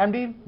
MD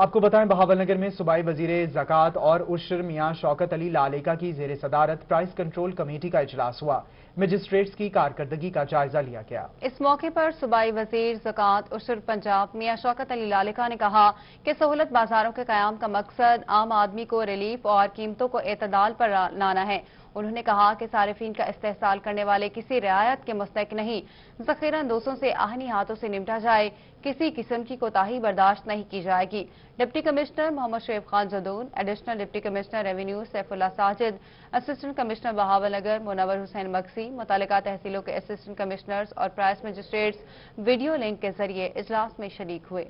آپ کو بتائیں بہاولنگر میں صوبائی وزیر زکوٰۃ اور عشر میاں شوکت علی لالیکا کی زیر صدارت پرائس کنٹرول کمیٹی کا اجلاس ہوا۔ مجسٹریٹس کی کارکردگی کا جائزہ لیا گیا۔ اس موقع پر صوبائی وزیر زکوٰۃ عشر پنجاب میاں شوکت علی لالیکا نے کہا کہ سہولت بازاروں کے قیام کا مقصد عام آدمی کو ریلیف اور قیمتوں کو اعتدال پر لانا ہے۔ انہوں نے کہا کہ صارفین کا استحصال کرنے والے کسی رعایت کے مستحق نہیں، ذخیرہ اندوزوں سے آہنی ہاتھوں سے نمٹا جائے، کسی قسم کی کوتاہی برداشت نہیں کی جائے گی۔ Deputy commissioner Muhammad Shoaib Khan Jadoon, additional deputy commissioner revenue Saifullah Sajid, assistant commissioner Bahawalnagar Munawar Hussain Maksi, متعلقہ تحصیلوں کے اسسٹنٹ کمشنرز اور پرائس مجسٹریٹس ویڈیو لنک کے ذریعے اجلاس میں شریک ہوئے۔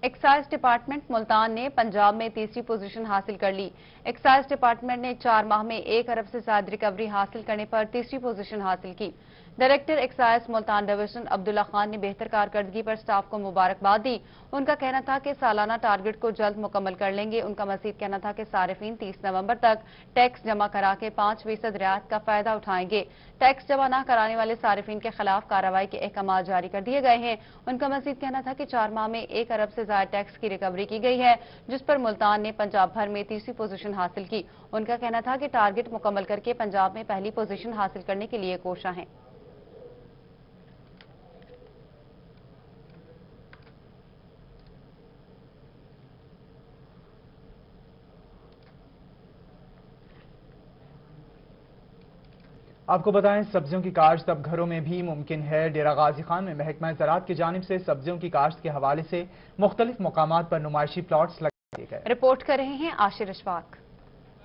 ایکسائز ڈپارٹمنٹ ملتان نے پنجاب میں تیسری پوزیشن حاصل کر لی۔ ایکسائز ڈپارٹمنٹ نے 4 ماہ میں 1 ارب سے زائد ریکوری حاصل کرنے پر تیسری پوزیشن حاصل کی۔ Director excise Multan division Abdullah Khan نے بہتر کارکردگی پر سٹاف کو مبارکباد دی۔ ان کا کہنا تھا کہ سالانہ ٹارگٹ کو جلد مکمل کر لیں گے۔ ان کا مزید کہنا تھا کہ صارفین 30 نومبر تک ٹیکس جمع کرا کے 5% رعایت کا فائدہ اٹھائیں گے۔ ٹیکس جمع نہ کرانے والے صارفین کے خلاف کارروائی کے احکامات جاری کر دیے گئے ہیں۔ ان کا مزید کہنا تھا کہ 4 ماہ میں 1 ارب سے زائد ٹیکس کی ریکوری کی گئی ہے، جس پر ملتان نے پنجاب بھر میں تیسری پوزیشن حاصل کی۔ ان کا کہنا تھا کہ ٹارگٹ مکمل کر کے پنجاب میں پہلی پوزیشن حاصل کرنے کے لیے کوشاں ہیں۔ آپ کو بتائیں سبزیوں کی کاشت اب گھروں میں بھی ممکن ہے۔ ڈیرہ غازی خان میں محکمہ زراعت کی جانب سے سبزیوں کی کاشت کے حوالے سے مختلف مقامات پر نمائشی پلاٹس لگا دیے گئے۔ رپورٹ کر رہے ہیں عاشر اشفاق۔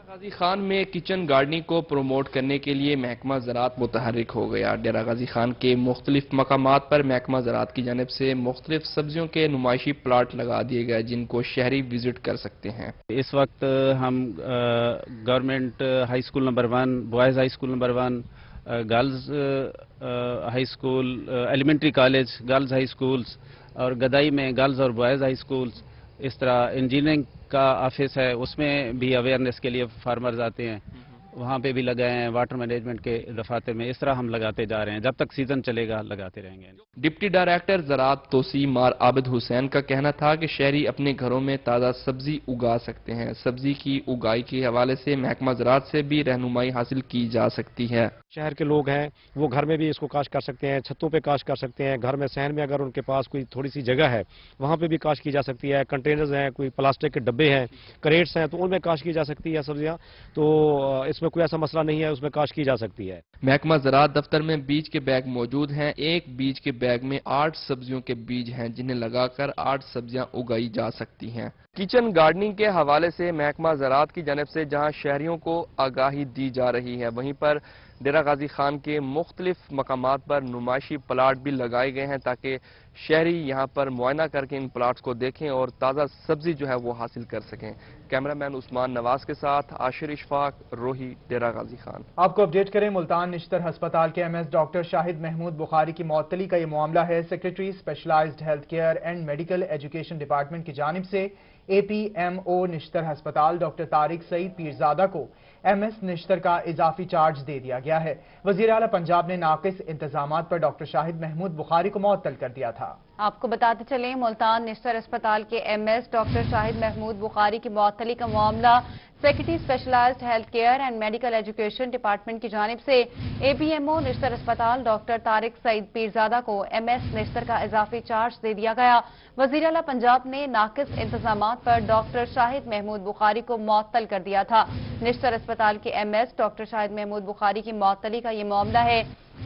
غازی خان میں کچن گارڈننگ کو پروموٹ کرنے کے لیے محکمہ زراعت متحرک ہو گیا۔ ڈیرہ غازی خان کے مختلف مقامات پر محکمہ زراعت کی جانب سے مختلف سبزیوں کے نمائشی پلاٹ لگا دیے گئے جن کو شہری وزٹ کر سکتے ہیں۔ اس وقت ہم government high school number 1، boys high school number 1، girls high school, elementary college, girls high schools اور گدائی میں گرلز اور بوائز ہائی اسکولز، اس طرح انجینئرنگ کا آفس ہے، اس میں بھی اویئرنیس کے لیے فارمرز آتے ہیں، وہاں پہ بھی لگائے ہیں۔ واٹر مینجمنٹ کے دفاتر میں اس طرح ہم لگاتے جا رہے ہیں، جب تک سیزن چلے گا لگاتے رہیں گے۔ ڈپٹی ڈائریکٹر زراعت توسیع مار عابد حسین کا کہنا تھا کہ شہری اپنے گھروں میں تازہ سبزی اگا سکتے ہیں۔ سبزی کی اگائی کے حوالے سے محکمہ زراعت سے بھی رہنمائی حاصل کی جا سکتی ہے۔ شہر کے لوگ ہیں وہ گھر میں بھی اس کو کاشت کر سکتے ہیں، چھتوں پہ کاشت کر سکتے ہیں، گھر میں صحن میں اگر ان کے پاس کوئی تھوڑی سی جگہ ہے وہاں پہ بھی کاشت کی جا سکتی ہے۔ کنٹینرز ہیں، کوئی پلاسٹک کے ڈبے ہیں، کریٹس ہیں، تو ان میں کاشت کی جا سکتی ہے سبزیاں، تو اس میں کوئی ایسا مسئلہ نہیں ہے، اس میں کاشت کی جا سکتی ہے۔ محکمہ زراعت دفتر میں بیج کے بیگ موجود ہیں۔ ایک بیج کے بیگ میں 8 سبزیوں کے بیج ہیں جنہیں لگا کر 8 سبزیاں اگائی جا سکتی ہیں۔ کچن گارڈننگ کے حوالے سے محکمہ زراعت کی جانب سے جہاں شہریوں کو آگاہی دی جا رہی ہے، وہیں پر ڈیرہ غازی خان کے مختلف مقامات پر نمائشی پلاٹ بھی لگائے گئے ہیں تاکہ شہری یہاں پر معائنہ کر کے ان پلاٹس کو دیکھیں اور تازہ سبزی جو ہے وہ حاصل کر سکیں۔ کیمرامین عثمان نواز کے ساتھ عاشر اشفاق، روہی، ڈیرہ غازی خان۔ آپ کو اپڈیٹ کریں، ملتان نشتر ہسپتال کے MS ڈاکٹر شاہد محمود بخاری کی معطلی کا یہ معاملہ ہے۔ Secretary specialised health care and medical education department کی جانب سے APMO نشتر ہسپتال ڈاکٹر طارق سعید پیرزادہ کو MS نشتر کا اضافی چارج دے دیا گیا ہے۔ وزیر اعلیٰ پنجاب نے ناقص انتظامات پر ڈاکٹر شاہد محمود بخاری کو معطل کر دیا تھا۔ آپ کو بتاتے چلیں ملتان نشتر اسپتال کے MS ڈاکٹر شاہد محمود بخاری کی معطلی کا معاملہ secretary specialised health care and medical education department کی جانب سے APMO نشتر اسپتال ڈاکٹر طارق سعید پیرزادہ کو MS نشتر کا اضافی چارج دے دیا گیا۔ وزیر اعلیٰ پنجاب نے ناقص انتظامات پر ڈاکٹر شاہد محمود بخاری کو معطل کر دیا تھا۔ نشتر اسپتال کے MS ڈاکٹر شاہد محمود بخاری کی معطلی کا یہ معاملہ ہے۔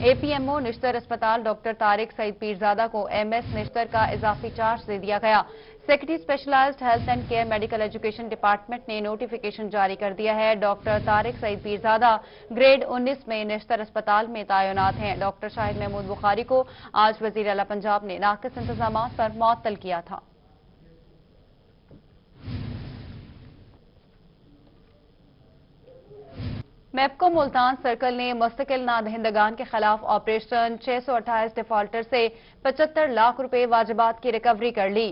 APMO نشتر اسپتال ڈاکٹر طارق سعید پیرزادہ کو MS نشتر کا اضافی چارج دے دیا گیا۔ Secretary specialised health and care medical education department نے نوٹیفیکیشن جاری کر دیا ہے۔ ڈاکٹر طارق سعید پیرزادہ گریڈ 19 میں نشتر اسپتال میں تعینات ہیں۔ ڈاکٹر شاہد محمود بخاری کو آج وزیر اعلیٰ پنجاب نے ناقص انتظامات پر معطل کیا تھا۔ میپکو ملتان سرکل نے مستقل نادہندگان کے خلاف آپریشن 628 ڈیفالٹر سے 75 لاکھ روپے واجبات کی ریکوری کر لی۔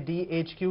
DHQ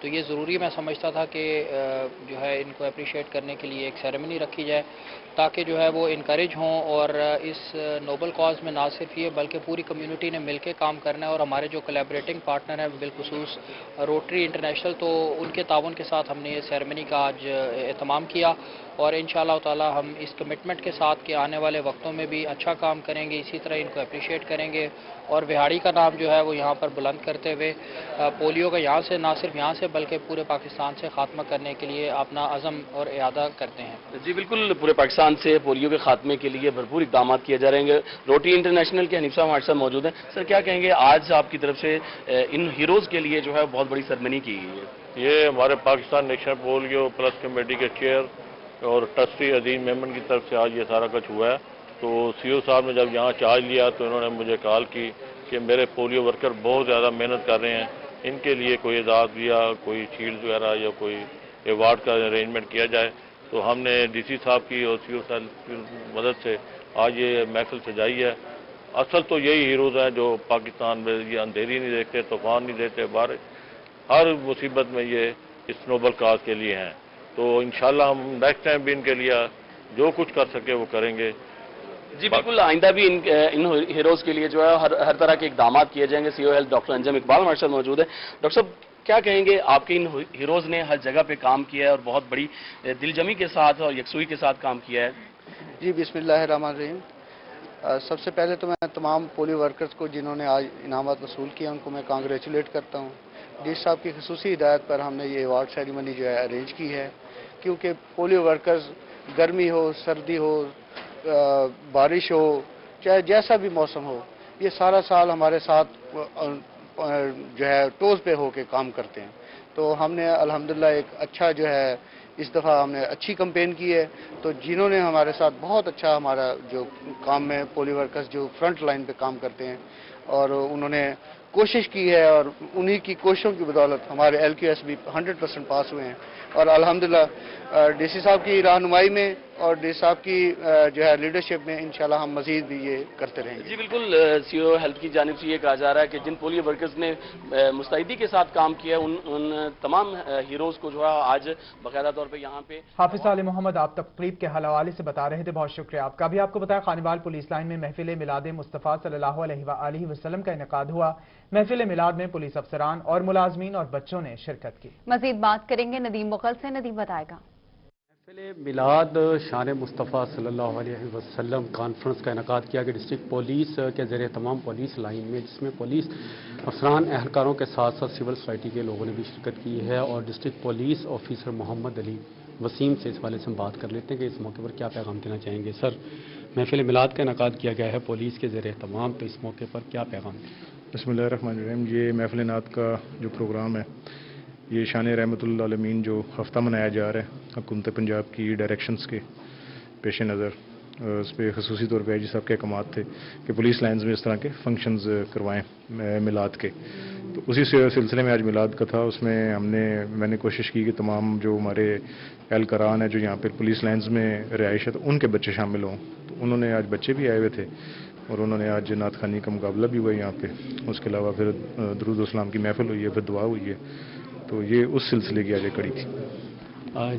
تو یہ ضروری میں سمجھتا تھا کہ جو ہے ان کو اپریشیٹ کرنے کے لیے ایک سیریمنی رکھی جائے تاکہ جو ہے وہ انکریج ہوں، اور اس نوبل کاز میں نہ صرف یہ بلکہ پوری کمیونٹی نے مل کے کام کرنا ہے، اور ہمارے جو کولیبریٹنگ پارٹنر ہیں بالخصوص روٹری انٹرنیشنل، تو ان کے تعاون کے ساتھ ہم نے یہ سیریمنی کا آج اہتمام کیا، اور انشاءاللہ تعالی ہم اس کمٹمنٹ کے ساتھ کہ آنے والے وقتوں میں بھی اچھا کام کریں گے، اسی طرح ان کو اپریشیٹ کریں گے، اور وہاڑی کا نام جو ہے وہ یہاں پر بلند کرتے ہوئے پولیو کا یہاں سے نہ صرف یہاں سے بلکہ پورے پاکستان سے خاتمہ کرنے کے لیے اپنا عزم اور ارادہ کرتے ہیں۔ جی بالکل، پورے پاکستان سے پولیو کے خاتمے کے لیے بھرپور اقدامات کیے جا رہے ہیں۔ روٹری انٹرنیشنل کے حنیف صاحب ہمارے ساتھ موجود ہیں۔ سر کیا کہیں گے، آج آپ کی طرف سے ان ہیروز کے لیے جو ہے بہت بڑی سرمنی کی گئی ہے؟ یہ ہمارے Pakistan national polio plus committee کے چیئر اور ٹرسٹی عظیم ممبر کی طرف سے آج یہ سارا کچھ ہوا ہے۔ تو سی او صاحب نے جب یہاں چارج لیا تو انہوں نے مجھے کال کی کہ میرے پولیو ورکر بہت زیادہ محنت کر رہے ہیں، ان کے لیے کوئی اعزاز یا کوئی شیلڈ وغیرہ یا کوئی ایوارڈ کا ارینجمنٹ کیا جائے۔ تو ہم نے ڈی سی صاحب کی اور سی او صاحب کی مدد سے آج یہ محفل سجائی ہے۔ اصل تو یہی ہیروز ہیں جو پاکستان میں یہ اندھیری نہیں دیکھتے، طوفان نہیں دیتے، بارش، ہر مصیبت میں یہ اس نوبل کاز کے لیے ہیں۔ تو انشاءاللہ ہم نیکسٹ ٹائم بھی ان کے لیے جو کچھ کر سکے وہ کریں گے۔ جی بالکل، آئندہ بھی ان ہیروز کے لیے جو ہے ہر طرح کے اقدامات کیے جائیں گے۔ سی او ہیلتھ ڈاکٹر انجم اقبال ہمارے ساتھ موجود ہے۔ ڈاکٹر صاحب کیا کہیں گے، آپ کے ان ہیروز نے ہر جگہ پہ کام کیا ہے اور بہت بڑی دل جمی کے ساتھ اور یکسوئی کے ساتھ کام کیا ہے؟ جی بسم اللہ الرحمن الرحیم۔ سب سے پہلے تو میں تمام پولیو ورکرز کو جنہوں نے آج انعامات وصول کیا ان کو میں کانگریچولیٹ کرتا ہوں۔ ڈی سی صاحب کی خصوصی ہدایت پر ہم نے یہ ایوارڈ سیریمنی جو ہے ارینج کی ہے، کیونکہ پولیو ورکرز گرمی ہو، سردی ہو، بارش ہو، چاہے جیسا بھی موسم ہو، یہ سارا سال ہمارے ساتھ جو ہے ٹوز پہ ہو کے کام کرتے ہیں۔ تو ہم نے الحمدللہ ایک اچھا جو ہے اس دفعہ ہم نے اچھی کمپین کی ہے۔ تو جنہوں نے ہمارے ساتھ بہت اچھا ہمارا جو کام میں پولیو ورکرز جو فرنٹ لائن پہ کام کرتے ہیں اور انہوں نے کوشش کی ہے، اور انہی کی کوششوں کی بدولت ہمارے ایل کیو ایس بھی 100% پاس ہوئے ہیں، اور الحمدللہ ڈی سی صاحب کی رہنمائی میں اور ڈی سی صاحب کی جو ہے لیڈرشپ میں انشاءاللہ ہم مزید بھی یہ کرتے رہیں گے۔ جی بالکل، سی او ہیلتھ کی جانب سے یہ کہا جا رہا ہے کہ جن پولیو ورکرز نے مستعدی کے ساتھ کام کیا ان تمام ہیروز کو جو ہے آج باقاعدہ طور پہ یہاں پہ حافظ صالح محمد آپ تقریب کے حوالے سے بتا رہے تھے، بہت شکریہ آپ کا۔ بھی آپ کو بتایا خانوال پولیس لائن میں محفل میلاد مصطفیٰ صلی اللہ علیہ وآلہ وسلم کا انعقاد ہوا۔ محفل میلاد میں پولیس افسران اور ملازمین اور بچوں نے شرکت کی۔ مزید بات کریں گے ندیم مغل سے، ندیم بتائے گا۔ محفل میلاد شان مصطفیٰ صلی اللہ علیہ وسلم کانفرنس کا انعقاد کیا گیا ڈسٹرکٹ پولیس کے زیر تمام پولیس لائن میں، جس میں پولیس افسران اہلکاروں کے ساتھ ساتھ سول سوسائٹی کے لوگوں نے بھی شرکت کی ہے، اور ڈسٹرکٹ پولیس آفیسر محمد علی وسیم سے اس والے سے ہم بات کر لیتے ہیں کہ اس موقع پر کیا پیغام دینا چاہیں گے۔ سر، محفل میلاد کا انعقاد کیا گیا ہے پولیس کے زیر اہتمام، تو اس موقع پر کیا پیغام دیں؟ بسم اللہ الرحمن الرحیم۔ یہ محفل نعت کا جو پروگرام ہے، یہ شان رحمت اللہ عالمین جو ہفتہ منایا جا رہا ہے حکومت پنجاب کی ڈائریکشنز کے پیش نظر، اس پہ خصوصی طور پہ آئی جی صاحب کے احکامات تھے کہ پولیس لائنز میں اس طرح کے فنکشنز کروائیں میلاد کے۔ تو اسی سلسلے میں آج میلاد کا تھا، اس میں میں نے کوشش کی کہ تمام جو ہمارے اہلکاران ہیں جو یہاں پہ پولیس لائنز میں رہائش ہے تو ان کے بچے شامل ہوں۔ تو انہوں نے آج بچے بھی آئے ہوئے تھے، اور انہوں نے آج نعت خوانی کا مقابلہ بھی ہوا یہاں پہ۔ اس کے علاوہ پھر درود و اسلام کی محفل ہوئی ہے، پھر دعا ہوئی ہے۔ تو یہ اس سلسلے کی آج کڑی تھی۔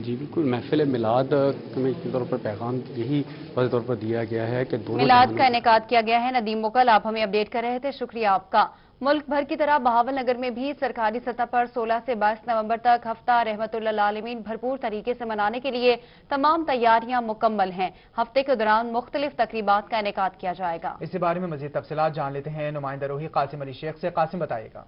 جی بالکل، محفل میلاد میں کے طور پر پیغام یہی واضح طور پر دیا گیا ہے کہ دونوں میلاد کا انعقاد کیا گیا ہے۔ ندیم مغل آپ ہمیں اپڈیٹ کر رہے تھے، شکریہ آپ کا۔ ملک بھر کی طرح بہاول نگر میں بھی سرکاری سطح پر 16 سے 22 نومبر تک ہفتہ رحمت اللہ عالمین بھرپور طریقے سے منانے کے لیے تمام تیاریاں مکمل ہیں۔ ہفتے کے دوران مختلف تقریبات کا انعقاد کیا جائے گا۔ اس بارے میں مزید تفصیلات جان لیتے ہیں نمائندہ روحی قاسم علی شیخ سے۔ قاسم بتائیے گا۔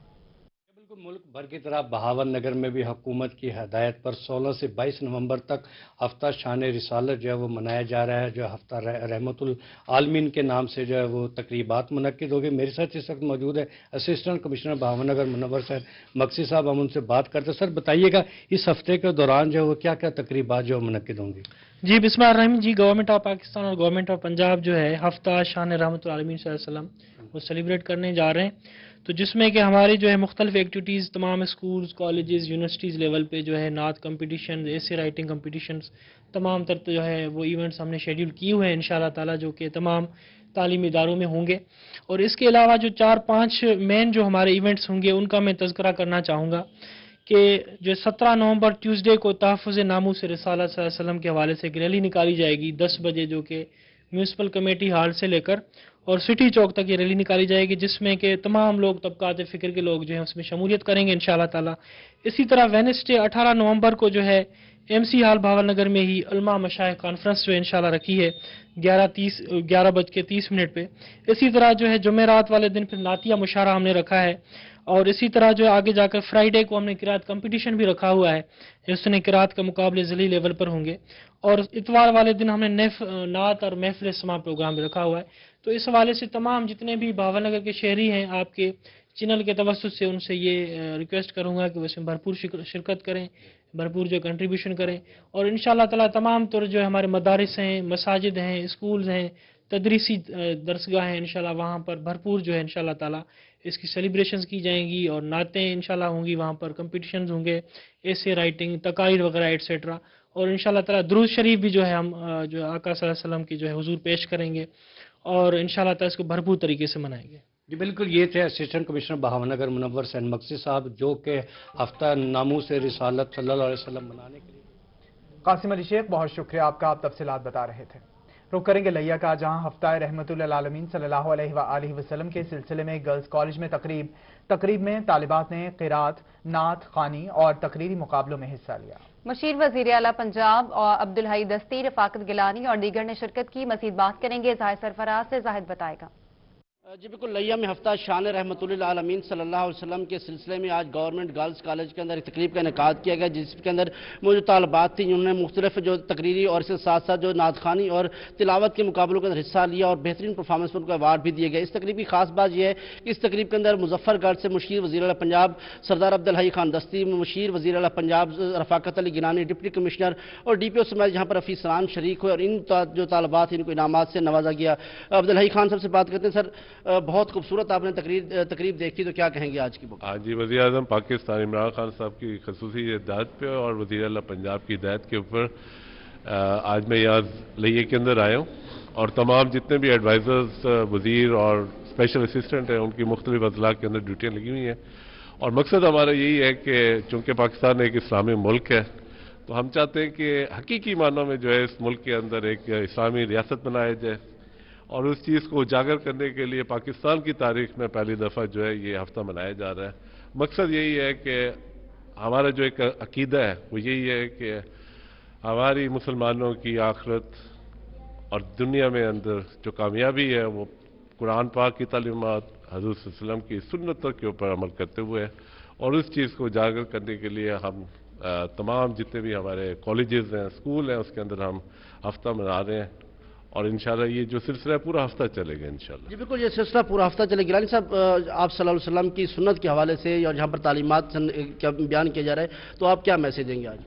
ملک بھر کی طرح بہاول نگر میں بھی حکومت کی ہدایت پر 16 سے 22 نومبر تک ہفتہ شان رسالت جو ہے وہ منایا جا رہا ہے، جو ہفتہ رحمت العالمین کے نام سے جو ہے وہ تقریبات منعقد ہوگی۔ میرے ساتھ اس وقت موجود ہے اسسٹنٹ کمشنر بہاول نگر منور صاحب مقصد صاحب، ہم ان سے بات کرتے ہیں۔ سر بتائیے گا اس ہفتے کے دوران جو ہے وہ کیا کیا تقریبات جو منعقد ہوں گی؟ جی بسم اللہ الرحمن۔ جی گورنمنٹ آف پاکستان اور گورنمنٹ آف پنجاب جو ہے ہفتہ شان رحمت العالمین صلی اللہ علیہ وسلم وہ سیلیبریٹ کرنے جا رہے ہیں، تو جس میں کہ ہماری جو ہے مختلف ایکٹیویٹیز تمام اسکولز، کالجز، یونیورسٹیز لیول پہ جو ہے نعت کمپٹیشن، ایسے رائٹنگ کمپٹیشنز، تمام تر جو ہے وہ ایونٹس ہم نے شیڈیول کیے ہوئے ہیں انشاءاللہ تعالی، جو کہ تمام تعلیمی اداروں میں ہوں گے۔ اور اس کے علاوہ جو 4-5 مین جو ہمارے ایونٹس ہوں گے ان کا میں تذکرہ کرنا چاہوں گا کہ جو 17 نومبر ٹیوزڈے کو تحفظ ناموس رسالت صلی اللہ علیہ وسلم کے حوالے سے ایک ریلی نکالی جائے گی 10 بجے، جو کہ میونسپل کمیٹی ہال سے لے کر اور سٹی چوک تک یہ ریلی نکالی جائے گی، جس میں کہ تمام لوگ طبقات فکر کے لوگ جو ہیں اس میں شمولیت کریں گے انشاءاللہ تعالی۔ اسی طرح وینسڈے 18 نومبر کو جو ہے M C hall Bahawalnagar میں ہی علماء مشائخ کانفرنس جو انشاءاللہ رکھی ہے 11:30 پہ۔ اسی طرح جو ہے جمعرات والے دن پھر نعتیہ مشاعرہ ہم نے رکھا ہے، اور اسی طرح جو ہے آگے جا کر فرائیڈے کو ہم نے قرات کمپٹیشن بھی رکھا ہوا ہے، جس نے قرات کا مقابلے ضلعی لیول پر ہوں گے، اور اتوار والے دن ہم نے نعت اور محفل سماع پروگرام بھی رکھا ہوا ہے۔ تو اس حوالے سے تمام جتنے بھی بھاول نگر کے شہری ہیں آپ کے چینل کے توسط سے ان سے یہ ریکویسٹ کروں گا کہ وہ اس میں بھرپور شرکت کریں، بھرپور جو کنٹریبیوشن کریں، اور انشاءاللہ تعالی تمام طور جو ہمارے مدارس ہیں، مساجد ہیں، اسکولز ہیں، تدریسی درسگاہ ہیں، انشاءاللہ وہاں پر بھرپور جو ہے انشاءاللہ تعالی اس کی سیلیبریشنز کی جائیں گی، اور نعتیں انشاءاللہ ہوں گی، وہاں پر کمپٹیشنز ہوں گے، ایسے رائٹنگ، تقاریر وغیرہ ایٹسیٹرا، اور انشاءاللہ تعالی درود شریف بھی جو ہے ہم جو آقا صلی اللہ علیہ وسلم کی جو ہے حضور پیش کریں گے، اور انشاءاللہ تعالی اس کو بھرپور طریقے سے منائیں گے۔ جی بالکل، یہ تھے اسسٹنٹ کمشنر بہاول نگر منور حسین مقصد صاحب، جو کہ ہفتہ ناموس رسالت صلی اللہ علیہ وسلم منانے کے لیے۔ قاسم علی شیخ، بہت شکریہ آپ کا، آپ تفصیلات بتا رہے تھے۔ رخ کریں گے لیا کا، جہاں ہفتہ رحمت للعالمین صلی اللہ علیہ وآلہ وسلم کے سلسلے میں گرلز کالج میں تقریب میں طالبات نے قرات، نعت خوانی اور تقریری مقابلوں میں حصہ لیا۔ مشیر وزیر اعلیٰ پنجاب اور عبدالحی دستی، رفاقت گیلانی اور دیگر نے شرکت کی۔ مزید بات کریں گے زاہد سرفراز سے، زاہد بتائے گا۔ جی بالکل، لیا میں ہفتہ شان رحمت للعالمین صلی اللہ علیہ وسلم کے سلسلے میں آج گورنمنٹ گرلز کالج کے اندر ایک تقریب کا انعقاد کیا گیا، جس کے اندر موجود طالبات تھیں جنہوں نے مختلف جو تقریری اور اس کے ساتھ ساتھ جو نعت خوانی اور تلاوت کے مقابلوں کے اندر حصہ لیا، اور بہترین پرفارمنس پر ان کو ایوارڈ بھی دیے گئے۔ اس تقریب کی خاص بات یہ ہے کہ اس تقریب کے اندر مظفر گڑھ سے مشیر وزیر اعلیٰ پنجاب سردار عبدالحی خان دستی، مشیر وزیر اعلیٰ پنجاب رفاقت علی گیلانی، ڈپٹی کمشنر اور ڈی پی او سمیت جہاں پر رفیع سلام شریک ہوئے، اور ان جو طالبات ان کو انعامات سے نوازا گیا۔ عبدالحی خان صاحب سے بات کرتے ہیں۔ سر، بہت خوبصورت آپ نے تقریب دیکھی، تو کیا کہیں گے آج کی بک؟ جی، وزیر اعظم پاکستان عمران خان صاحب کی خصوصی ہدایت پہ اور وزیر اعلیٰ پنجاب کی ہدایت کے اوپر آج میں یہاں لئیے کے اندر آیا ہوں، اور تمام جتنے بھی ایڈوائزرز، وزیر اور اسپیشل اسسٹنٹ ہیں، ان کی مختلف اضلاع کے اندر ڈیوٹیاں لگی ہوئی ہیں، اور مقصد ہمارا یہی ہے کہ چونکہ پاکستان ایک اسلامی ملک ہے، تو ہم چاہتے ہیں کہ حقیقی معنوں میں جو ہے اس ملک کے اندر ایک اسلامی ریاست بنایا جائے، اور اس چیز کو اجاگر کرنے کے لیے پاکستان کی تاریخ میں پہلی دفعہ جو ہے یہ ہفتہ منایا جا رہا ہے۔ مقصد یہی ہے کہ ہمارا جو ایک عقیدہ ہے وہ یہی ہے کہ ہماری مسلمانوں کی آخرت اور دنیا میں اندر جو کامیابی ہے وہ قرآن پاک کی تعلیمات، حضور صلی اللہ علیہ وسلم کی سنتوں کے اوپر عمل کرتے ہوئے، اور اس چیز کو اجاگر کرنے کے لیے ہم تمام جتنے بھی ہمارے کالجز ہیں، اسکول ہیں، اس کے اندر ہم ہفتہ منا رہے ہیں، اور انشاءاللہ یہ جو سلسلہ ہے پورا ہفتہ چلے گا انشاءاللہ۔ جی بالکل، یہ سلسلہ پورا ہفتہ چلے گا۔ گیلانی صاحب، آپ صلی اللہ علیہ وسلم کی سنت کے حوالے سے اور جہاں پر تعلیمات کا بیان کیا جا رہا ہے، تو آپ کیا میسیج دیں گے آج؟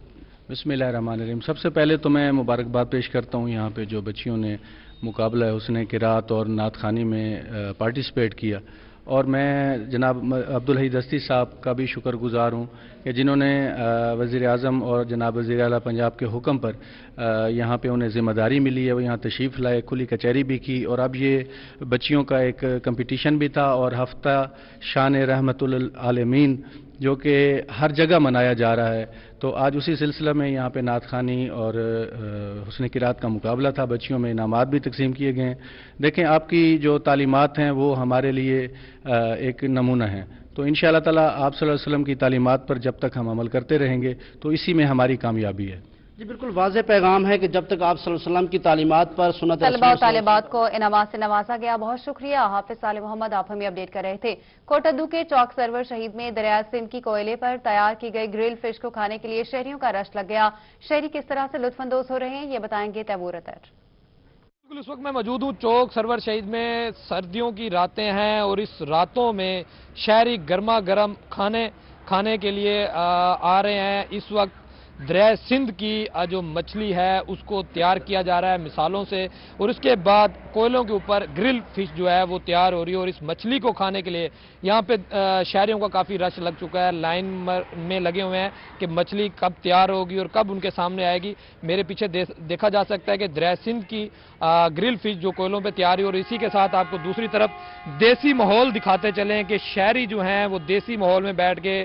بسم اللہ الرحمن الرحیم۔ سب سے پہلے تو میں مبارکباد پیش کرتا ہوں یہاں پہ جو بچیوں نے مقابلہ حسن قرات اور نعت خوانی میں پارٹیسپیٹ کیا، اور میں جناب عبدالحی دستی صاحب کا بھی شکر گزار ہوں کہ جنہوں نے وزیر اعظم اور جناب وزیر اعلیٰ پنجاب کے حکم پر یہاں پہ انہیں ذمہ داری ملی ہے، وہ یہاں تشریف لائے، کھلی کچہری بھی کی، اور اب یہ بچیوں کا ایک کمپٹیشن بھی تھا، اور ہفتہ شان رحمت للعالمین جو کہ ہر جگہ منایا جا رہا ہے، تو آج اسی سلسلہ میں یہاں پہ نعت خوانی اور حسن قرات کا مقابلہ تھا۔ بچیوں میں انعامات بھی تقسیم کیے گئے ہیں۔ دیکھیں، آپ کی جو تعلیمات ہیں وہ ہمارے لیے ایک نمونہ ہیں، تو انشاءاللہ تعالی آپ صلی اللہ علیہ وسلم کی تعلیمات پر جب تک ہم عمل کرتے رہیں گے تو اسی میں ہماری کامیابی ہے۔ جی بالکل واضح پیغام ہے کہ جب تک آپ صلی اللہ علیہ وسلم کی تعلیمات پر سنت طلباء و طالبات کو انعامات سے نوازا گیا۔ بہت شکریہ حافظ صالح محمد، آپ ہمیں اپڈیٹ کر رہے تھے۔ کوٹدو کے چوک سرور شہید میں دریائے سندھ کی کوئلے پر تیار کی گئی گرل فش کو کھانے کے لیے شہریوں کا رش لگ گیا۔ شہری کس طرح سے لطف اندوز ہو رہے ہیں، یہ بتائیں گے تیمور اطہر۔ اس وقت میں موجود ہوں چوک سرور شہید میں، سردیوں کی راتیں ہیں، اور اس راتوں میں شہری گرما گرم کھانے کے لیے آ رہے ہیں۔ اس وقت دریائے سندھ کی جو مچھلی ہے اس کو تیار کیا جا رہا ہے مثالوں سے، اور اس کے بعد کوئلوں کے اوپر گرل فش جو ہے وہ تیار ہو رہی ہے، اور اس مچھلی کو کھانے کے لیے یہاں پہ شہریوں کا کافی رش لگ چکا ہے، لائن میں لگے ہوئے ہیں کہ مچھلی کب تیار ہوگی اور کب ان کے سامنے آئے گی۔ میرے پیچھے دیکھا جا سکتا ہے کہ دریائے سندھ کی گرل فش جو کوئلوں پہ تیار ہے، اور اسی کے ساتھ آپ کو دوسری طرف دیسی ماحول دکھاتے چلیں کہ شہری جو ہیں وہ دیسی ماحول میں بیٹھ کے